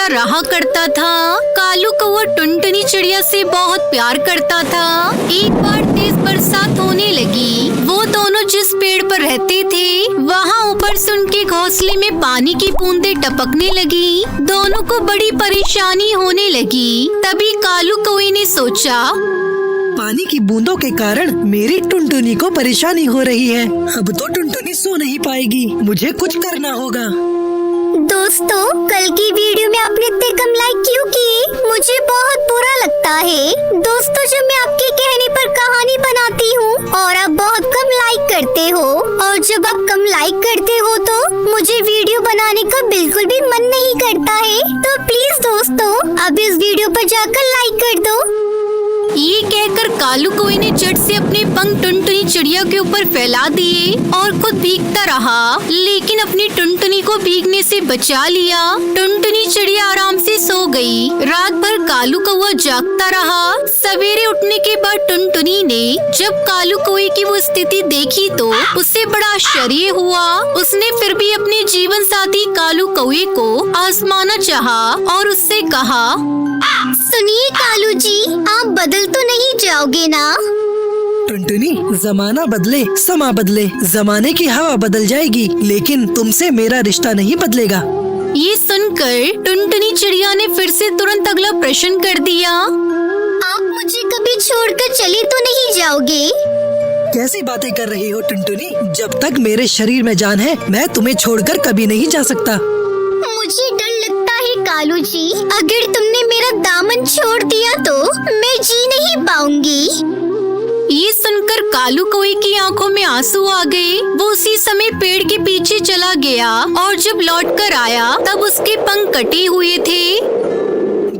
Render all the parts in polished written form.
रहा करता था। कालू कौवा टुनटुनी चिड़िया से बहुत प्यार करता था। एक बार तेज बरसात होने लगी। वो दोनों जिस पेड़ पर रहते थे वहाँ ऊपर से उनके घोंसले में पानी की बूंदें टपकने लगी। दोनों को बड़ी परेशानी होने लगी। तभी कालू कौवे ने सोचा, पानी की बूंदों के कारण मेरी टुनटुनी को परेशानी हो रही है। अब तो टुनटुनी सो नहीं पाएगी, मुझे कुछ करना होगा। दोस्तों, कल की वीडियो में आपने इतने कम लाइक क्यों किए? मुझे बहुत बुरा लगता है। दोस्तों, जब मैं आपके कहने पर कहानी बनाती हूँ और आप बहुत कम लाइक करते हो, और जब आप कम लाइक करते हो तो मुझे वीडियो बनाने का बिल्कुल भी मन नहीं करता है। तो प्लीज दोस्तों, अब इस वीडियो पर जाकर लाइक कर दो। ये कहकर कालू कौवे ने झट से अपने पंख टुनटुनी चिड़िया के ऊपर फैला दिए और खुद भीगता रहा, लेकिन अपनी टुनटुनी को भीगने से बचा लिया। टुनटुनी चिड़िया आराम से सो गई। रात भर कालू कौवा जागता रहा। सवेरे उठने के बाद टुनटुनी ने जब कालू कौवे की वो स्थिति देखी तो उसे बड़ा आश्चर्य हुआ। उसने फिर भी अपने जीवन साथी कालू कौवे को आजमाना चाहा और उससे कहा, सुनिए कालू जी, आप बदल तो नहीं जाओगे ना? टुनटुनी, जमाना बदले समा बदले, जमाने की हवा बदल जाएगी, लेकिन तुमसे मेरा रिश्ता नहीं बदलेगा। ये सुनकर टुनटुनी चिड़िया ने फिर से तुरंत अगला प्रश्न कर दिया, आप मुझे कभी छोड़कर चले तो नहीं जाओगे? कैसी बातें कर रही हो टुनटुनी? जब तक मेरे शरीर में जान है, मैं तुम्हें छोड़कर कभी नहीं जा सकता। मुझे डर लगता है कालू जी, अगर तुमने मेरा दामन छोड़ दिया तो मैं जी नहीं पाऊंगी। ये सुनकर कालू कौवे की आंखों में आंसू आ गए। वो उसी समय पेड़ के पीछे चला गया और जब लौट कर आया तब उसके पंख कटे हुए थे।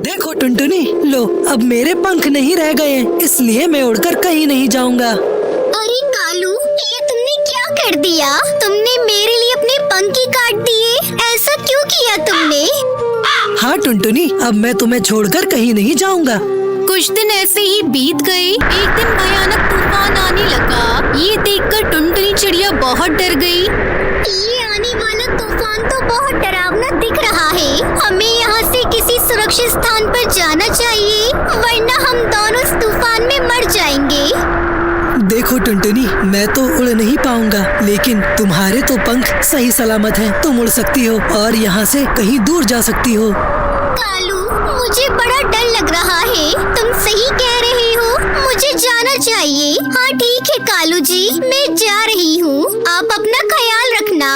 देखो टुनटुनी, लो अब मेरे पंख नहीं रह गए, इसलिए मैं उड़कर कहीं नहीं जाऊंगा। अरे कालू, ये तुमने क्या कर दिया? तुमने मेरे लिए अपने पंख ही काट दिए। ऐसा क्यों किया तुमने? हाँ टुनटुनी, अब मैं तुम्हें छोड़कर कहीं नहीं जाऊंगा। कुछ दिन ऐसे ही बीत गए। एक दिन भयानक तूफान आने लगा। ये देखकर टुनटुनी चिड़िया बहुत डर गई। ये आने वाला तूफान तो बहुत डरावना दिख रहा है। हमें यहाँ से किसी सुरक्षित स्थान पर जाना चाहिए, वरना हम दोनों इस तूफान में मर जाएंगे। देखो टुनटुनी, मैं तो उड़ नहीं पाऊंगा, लेकिन तुम्हारे तो पंख सही सलामत हैं। तुम उड़ सकती हो और यहाँ से कहीं दूर जा सकती हो। कालू, मुझे बड़ा डर लग रहा है। तुम सही कह रहे हो, मुझे जाना चाहिए। हाँ ठीक है कालू जी, मैं जा रही हूँ। आप अपना ख्याल रखना।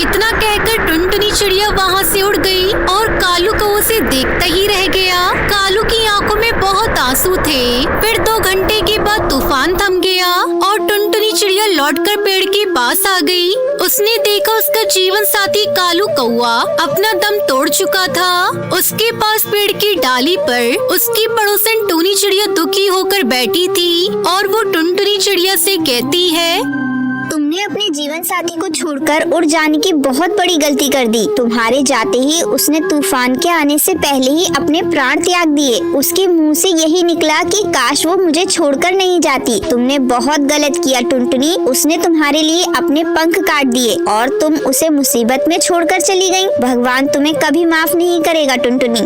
इतना कहकर टुनटुनी चिड़िया वहाँ से उड़ गई और कालू कौवे से देखता ही रह गया। कालू की आंखों में बहुत आंसू थे। फिर 2 घंटे के बाद तूफान थम गया और टुनटुनी चिड़िया लौटकर पेड़ के पास आ गई। उसने देखा उसका जीवन साथी कालू कौवा अपना दम तोड़ चुका था। उसके पास पेड़ की डाली पर उसकी पड़ोसन टूनी चिड़िया दुखी होकर बैठी थी और वो टुनटुनी चिड़िया से कहती है, तुमने अपने जीवन साथी को छोड़कर उड़ जाने की बहुत बड़ी गलती कर दी। तुम्हारे जाते ही उसने तूफान के आने से पहले ही अपने प्राण त्याग दिए। उसके मुंह से यही निकला कि काश वो मुझे छोड़कर नहीं जाती। तुमने बहुत गलत किया टुनटुनी। उसने तुम्हारे लिए अपने पंख काट दिए और तुम उसे मुसीबत में छोड़कर चली गई। भगवान तुम्हें कभी माफ नहीं करेगा टुनटुनी।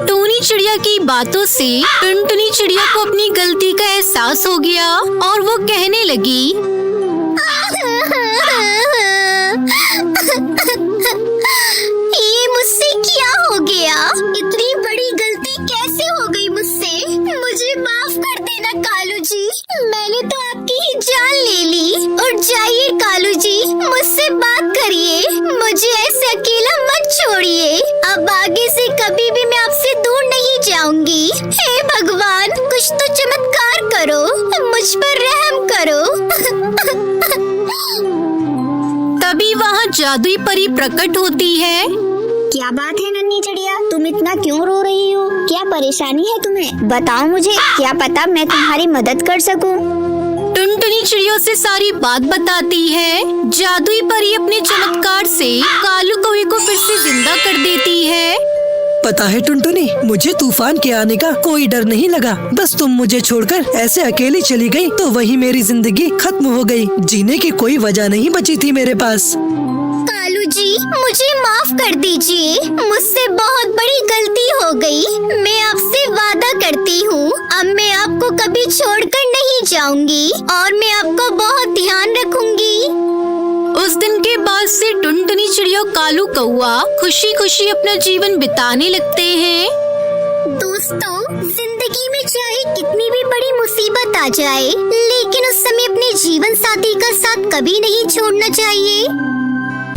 टूनी चिड़िया की बातों से टुनटुनी चिड़िया को अपनी गलती का एहसास हो गया और वो कहने लगी, ये मुझसे क्या हो गया? इतनी बड़ी गलती कैसे हो गई मुझसे? मुझे माफ कर देना कालू जी। मैंने तो आपकी ही जान ले ली। और जाइए कालू जी, मुझसे बात करिए। मुझे ऐसे अकेला मत छोड़िए। अब आगे से कभी भी मैं आपसे दूर नहीं जाऊंगी। हे भगवान, कुछ तो चमत्कार करो, मुझ पर रहम करो। तभी वहाँ जादुई परी प्रकट होती है। क्या बात है नन्ही चिड़िया, तुम इतना क्यों रो रही हो? क्या परेशानी है तुम्हें? बताओ मुझे, क्या पता मैं तुम्हारी मदद कर सकूं। टुनटुनी चिड़िया से सारी बात बताती है। जादुई परी अपने चमत्कार से कालू कौवे को फिर से जिंदा कर देती है। पता है टुनटुनी, मुझे तूफान के आने का कोई डर नहीं लगा। बस तुम मुझे छोड़कर ऐसे अकेली चली गई तो वही मेरी जिंदगी खत्म हो गई। जीने की कोई वजह नहीं बची थी मेरे पास। कालू जी, मुझे माफ कर दीजिए। मुझसे बहुत बड़ी गलती हो गई। मैं आपसे वादा करती हूँ अब मैं आपको कभी छोड़कर नहीं जाऊंगी और मैं आपका बहुत ध्यान रखूंगी। उस दिन के बाद से टुनटुनी चिड़िया और कालू कौआ खुशी खुशी अपना जीवन बिताने लगते हैं। दोस्तों, जिंदगी में चाहे कितनी भी बड़ी मुसीबत आ जाए, लेकिन उस समय अपने जीवन साथी का साथ कभी नहीं छोड़ना चाहिए।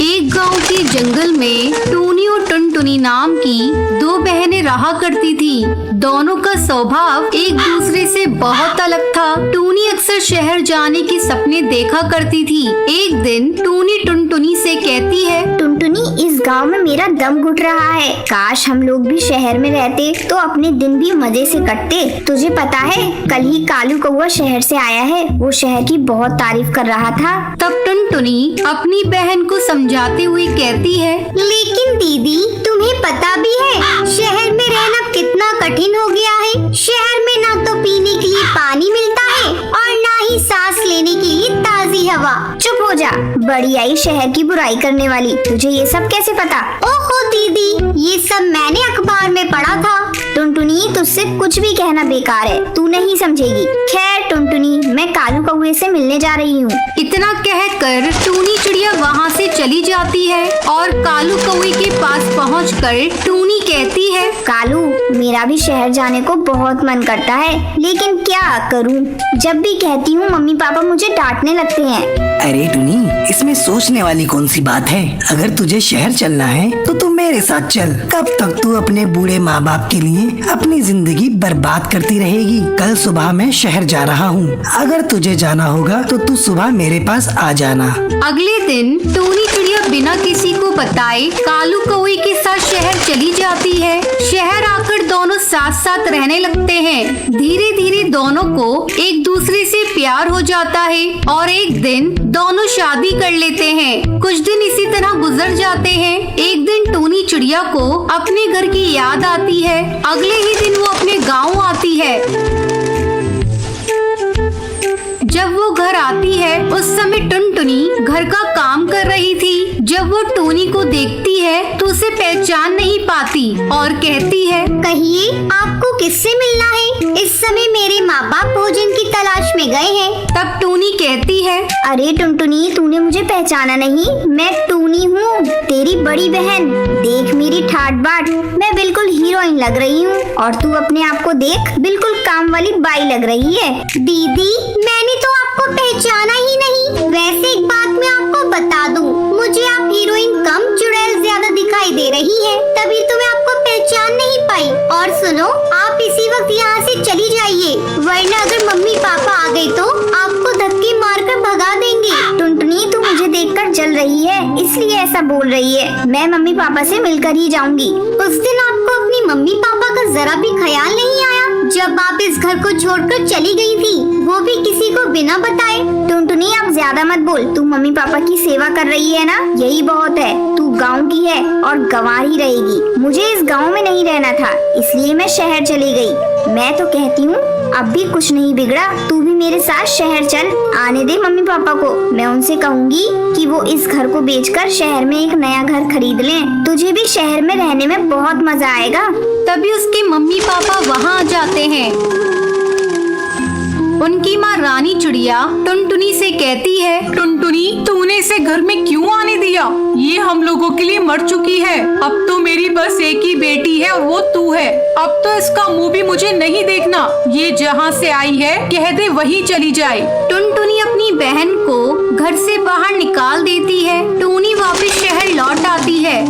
एक गांव के जंगल में टूनी और टुनटुनी नाम की दो बहनें रहा करती थी। दोनों का स्वभाव एक दूसरे से बहुत अलग था। टूनी अक्सर शहर जाने के सपने देखा करती थी। एक दिन टूनी टुनटुनी से कहती है, टुनटुनी, इस गांव में मेरा दम घुट रहा है। काश हम लोग भी शहर में रहते तो अपने दिन भी मजे से कटते। तुझे पता है, कल ही कालू कौआ शहर से आया है। वो शहर की बहुत तारीफ कर रहा था। तब टुनटुनी अपनी बहन को समझाते हुए कहती है, लेकिन दीदी, तुम्हें पता भी है शहर में रहना कितना कठिन हो गया है। शहर में ना तो पीने के लिए पानी मिलता है और ना ही सांस लेने के लिए ताजी हवा। चुप हो जा, बड़ी आई शहर की बुराई करने वाली। तुझे ये सब कैसे पता? ओहो दीदी, ये सब मैंने अखबार में पढ़ा था। टुनटुनी, तुझसे कुछ भी कहना बेकार है, तू नहीं समझेगी। खैर टुनटुनी, मैं कालू कौए से मिलने जा रही हूँ। इतना कहकर टूनी चिड़िया वहाँ से चली जाती है और कालू कौए के पास पहुंचकर टूनी कहती है, कालू, मेरा भी शहर जाने को बहुत मन करता है, लेकिन क्या करूँ? जब भी कहती हूँ मम्मी पापा मुझे डांटने लगते हैं। अरे टुनी, इसमें सोचने वाली कौन सी बात है? अगर तुझे शहर चलना है तो तू मेरे साथ चल। कब तक तू अपने बूढ़े माँ बाप के लिए अपनी जिंदगी बर्बाद करती रहेगी? कल सुबह मैं शहर जा रहा हूँ। अगर तुझे जाना होगा तो तू सुबह मेरे पास आ जाना। अगले दिन टूनी चिड़िया बिना किसी को बताए कालू कौए के साथ शहर चली जाती है। शहर आकर दोनों साथ साथ रहने लगते हैं। धीरे धीरे दोनों को एक दूसरे से प्यार हो जाता है और एक दिन दोनों शादी कर लेते हैं। कुछ दिन इसी तरह गुजर जाते हैं। एक दिन टूनी चिड़िया को अपने घर की याद आती है। अगले ही दिन वो अपने गाँव आती है। जब वो घर आती है उस समय टुनटुनी घर का काम कर रही थी। जब वो टूनी को देखती है तो उसे पहचान नहीं पाती और कहती है, कहिए, आपको किससे मिलना है? इस समय मेरे माँ बाप भोजन की तलाश में गए हैं। तब टूनी कहती है, अरे टुनटुनी, तूने मुझे पहचाना नहीं? मैं टूनी हूँ, तेरी बड़ी बहन। देख मेरी ठाट बाट, मैं बिल्कुल हीरोइन लग रही हूँ और तू अपने आप को देख, बिल्कुल काम वाली बाई लग रही है। दीदी, मैंने तो आपको पहचाना ही नहीं। वैसे एक बात मैं आपको बता दूं, मुझे आप हीरोइन कम चुड़ैल ज्यादा दिखाई दे रही है, तभी तो मैं आपको पहचान नहीं पाई। और सुनो, आप इसी वक्त यहाँ से चली जाइए, वरना अगर मम्मी पापा आ गए तो आपको धक्के मारकर भगा देंगे। टुनटुनी, तू मुझे देखकर जल रही है, इसलिए ऐसा बोल रही है। मैं मम्मी पापा से मिलकर ही जाऊंगी। उस दिन आपको अपनी मम्मी पापा का जरा भी ख्याल नहीं आया जब आप इस घर को छोड़कर चली गई थी, वो भी किसी को बिना बताए। टुनटुनी, आप ज्यादा मत बोल। तू मम्मी पापा की सेवा कर रही है ना, यही बहुत है। तू गांव की है और गंवार ही रहेगी। मुझे इस गांव में नहीं रहना था, इसलिए मैं शहर चली गई। मैं तो कहती हूँ अब भी कुछ नहीं बिगड़ा, तू भी मेरे साथ शहर चल। आने दे मम्मी पापा को, मैं उनसे कहूँगी कि वो इस घर को बेचकर शहर में एक नया घर खरीद लें। तुझे भी शहर में रहने में बहुत मजा आएगा। तभी उसके मम्मी पापा वहाँ आ जाते हैं। उनकी माँ रानी चिड़िया टुनटुनी से कहती है, टुनटुनी, तूने इसे घर में क्यों आने दिया? ये हम लोगों के लिए मर चुकी है। अब तो मेरी बस एक ही बेटी है और वो तू है। अब तो इसका मुंह भी मुझे नहीं देखना। ये जहाँ से आई है कह दे वहीं चली जाए। टुनटुनी अपनी बहन को घर से बाहर निकाल देती है। टूनी वापस शहर लौट आती है।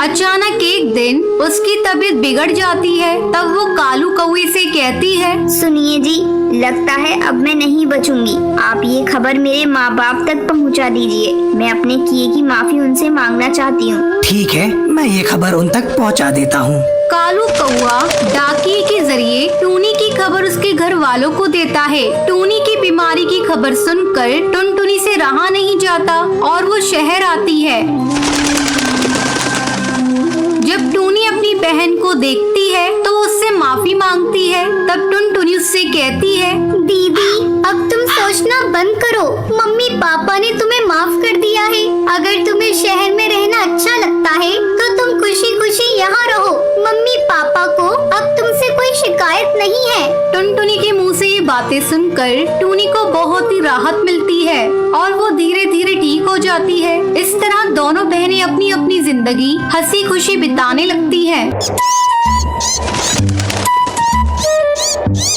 अचानक एक दिन उसकी तबीयत बिगड़ जाती है। तब वो कालू कौए से कहती है, सुनिए जी, लगता है अब मैं नहीं बचूंगी। आप ये खबर मेरे माँ बाप तक पहुँचा दीजिए। मैं अपने किए की माफी उनसे मांगना चाहती हूँ। ठीक है, मैं ये खबर उन तक पहुंचा देता हूँ। कालू कौआ डाकिए के जरिए टूनी की खबर उसके घर वालों को देता है। टूनी की बीमारी की खबर सुनकर टुनटुनी से रहा नहीं जाता और वो शहर आती है। जब टूनी अपनी बहन को देखती है तो उससे माफी मांगती है। तब टुनटुनी उससे कहती है, दीदी, अब तुम सोचना बंद करो। मम्मी पापा ने तुम्हें माफ कर दिया है। अगर तुम्हें शहर में रहना अच्छा लगता है तो तुम खुशी खुशी यहाँ रहो। मम्मी पापा को अब तुमसे कोई शिकायत नहीं है। टुनटुनी के मुंह से ये बातें सुनकर टूनी को बहुत ही राहत मिलती है और वो धीरे धीरे ठीक हो जाती है। इस तरह दोनों बहनें अपनी अपनी जिंदगी हंसी खुशी बिताने लगती हैं।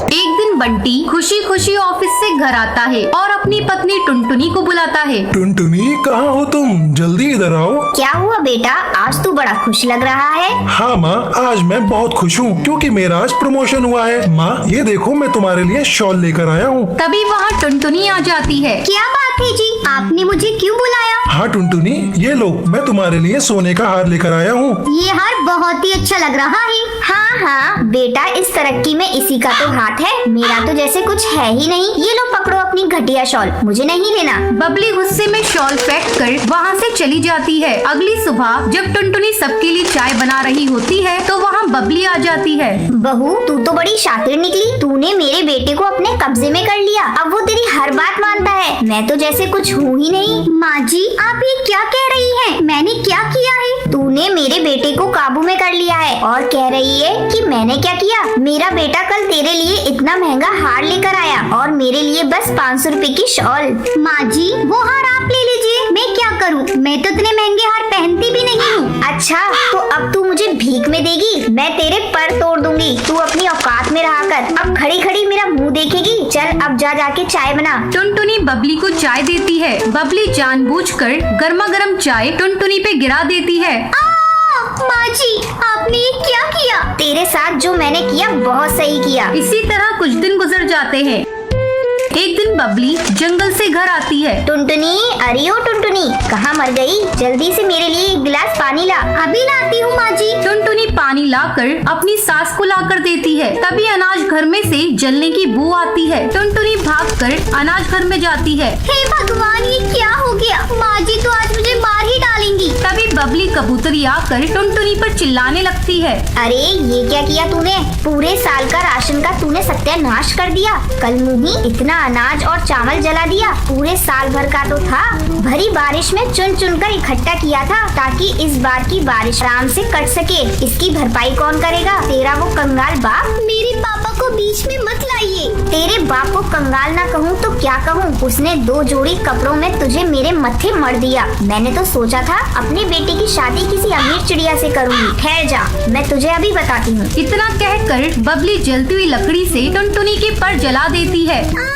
एक दिन बंटी खुशी खुशी ऑफिस से घर आता है और अपनी पत्नी टुनटुनी को बुलाता है। टुनटुनी, कहाँ हो तुम? जल्दी इधर आओ। क्या हुआ बेटा, आज तू बड़ा खुश लग रहा है। हाँ माँ, आज मैं बहुत खुश हूँ क्योंकि मेरा आज प्रमोशन हुआ है। माँ, ये देखो मैं तुम्हारे लिए शॉल लेकर आया हूँ। तभी वहाँ टुनटुनी आ जाती है। क्या बात है जी, आपने मुझे क्यों बुलाया? हाँ टुनटुनी, ये लो मैं तुम्हारे लिए सोने का हार लेकर आया हूँ। ये हार बहुत ही अच्छा लग रहा है। हाँ हाँ बेटा, इस तरक्की में इसी का तो हाथ है, मेरा तो जैसे कुछ है ही नहीं। ये लो पकड़ो अपनी घटिया शॉल, मुझे नहीं लेना। बबली गुस्से में शॉल फेंक कर वहाँ से चली जाती है। अगली सुबह जब टुनटुनी सबके लिए चाय बना रही होती है तो वहाँ बबली आ जाती है। बहू, तू तो बड़ी शातिर निकली। तूने मेरे बेटे को अपने कब्जे में कर लिया। अब वो तेरी हर बात मानता है। मैं तो जैसे कुछ हूँ ही नहीं। माँ जी, आप ये क्या कह रही हैं? मैंने क्या किया है? तूने मेरे बेटे को काबू में कर लिया है और कह रही है कि मैंने क्या किया? मेरा बेटा कल तेरे लिए इतना महंगा हार लेकर आया और मेरे लिए बस 500 रुपए की शॉल। माँ जी, वो हार आप ले लीजिए, मैं क्या करूँ? मैं तो इतने महंगे हार पहनती भी नहीं हूँ। अच्छा, तो अब तू मुझे भीख में देगी? मैं तेरे पर तोड़ दूंगी। तू अपनी औकात में रहा कर। अब खड़ी खड़ी मेरा मुंह देखेगी? चल अब जा जाके चाय बना। टुनटुनी बबली को चाय देती है। बबली जानबूझकर गर्मा गर्म चाय टुनटुनी पे गिरा देती है। माँ जी, आपने ये क्या किया? तेरे साथ जो मैंने किया बहुत सही किया। इसी तरह कुछ दिन गुजर जाते हैं। एक दिन बबली जंगल से घर आती है। टुनटुनी, अरे ओ टुनटुनी, कहाँ मर गई? जल्दी से मेरे लिए एक गिलास पानी ला। अभी लाती हूँ माँ जी। टुनटुनी पानी लाकर अपनी सास को लाकर देती है। तभी अनाज घर में से जलने की बू आती है। टुनटुनी भागकर अनाज घर में जाती है। हे भगवान, ये क्या हो गया? माँ जी तो आज मुझे मार ही डालेंगी। तभी बबली कबूतरी आकर टुनटुनी पर चिल्लाने लगती है। अरे ये क्या किया तूने? पूरे साल का राशन का तूने सत्यानाश कर दिया। कल मुही इतना अनाज और चावल जला दिया। पूरे साल भर का तो था। भरी बारिश में चुन चुन कर इकट्ठा किया था ताकि इस बार की बारिश आराम से कट सके। इसकी भरपाई कौन करेगा? तेरा वो कंगाल बाप। मेरे पापा को बीच में मत लाइए। तेरे बाप को कंगाल ना कहूँ तो क्या कहूँ? उसने 2 जोड़ी कपड़ों में तुझे मेरे मत्थे मर दिया। मैंने तो सोचा था अपने बेटे की शादी किसी अमीर चिड़िया से करूँगी। ठहर जा, मैं तुझे अभी बताती हूँ। इतना कहकर बबली जलती हुई लकड़ी से टुनटुनी के पर जला देती है।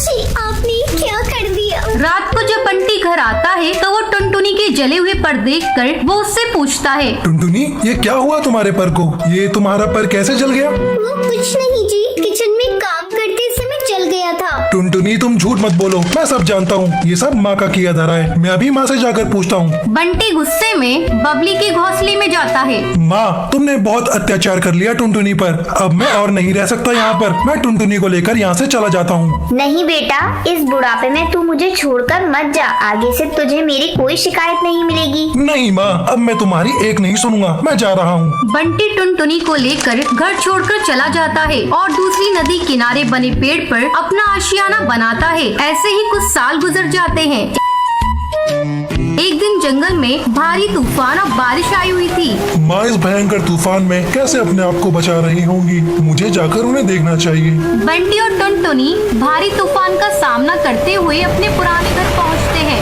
जी, आपने क्या कर दिया? रात को जब बंटी घर आता है तो वो टुनटुनी के जले हुए पर देखकर वो उससे पूछता है। टुनटुनी, ये क्या हुआ तुम्हारे पर को? ये तुम्हारा पर कैसे जल गया? वो कुछ नहीं जी, किचन में काम करते समय जल गया था। टुनटुनी, तुम झूठ मत बोलो, मैं सब जानता हूँ। ये सब माँ का किया धरा है। मैं अभी माँ से जाकर पूछता हूँ। बंटी गुस्से में बबली के घोंसले में जाता है। माँ, तुमने बहुत अत्याचार कर लिया टुनटुनी पर। अब मैं और नहीं रह सकता यहाँ पर। मैं टुनटुनी को लेकर यहाँ से चला जाता हूँ। नहीं बेटा, इस बुढ़ापे में तू मुझे छोड़कर मत जा। आगे से तुझे मेरी कोई शिकायत नहीं मिलेगी। नहीं माँ, अब मैं तुम्हारी एक नहीं सुनूंगा। मैं जा रहा हूँ। बंटी टुनटुनी को लेकर घर छोड़कर चला जाता है और दूसरी नदी किनारे बने पेड़ पर अपना आशियाना बनाता है। ऐसे ही कुछ साल गुजर जाते हैं। एक दिन जंगल में भारी तूफान और बारिश आई हुई थी। माँ इस भयंकर तूफान में कैसे अपने आप को बचा रही होंगी? मुझे जाकर उन्हें देखना चाहिए। बंटी और टुनटुनी भारी तूफान का सामना करते हुए अपने पुराने घर पहुँचते हैं।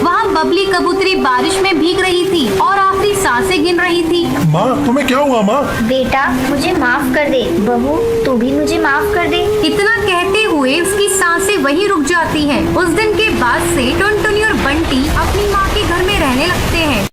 वहाँ बबली कबूतरी बारिश में भीग रही थी और आखिरी सांसें गिन रही थी। माँ, तुम्हें क्या हुआ? माँ बेटा, मुझे माफ कर दे। बहू, तू भी मुझे माफ कर दे। इतना कहते हुए उसकी सांसें वहीं रुक जाती हैं। उस दिन के बाद से टुनटुनी और बंटी अपनी माँ के घर में रहने लगते हैं।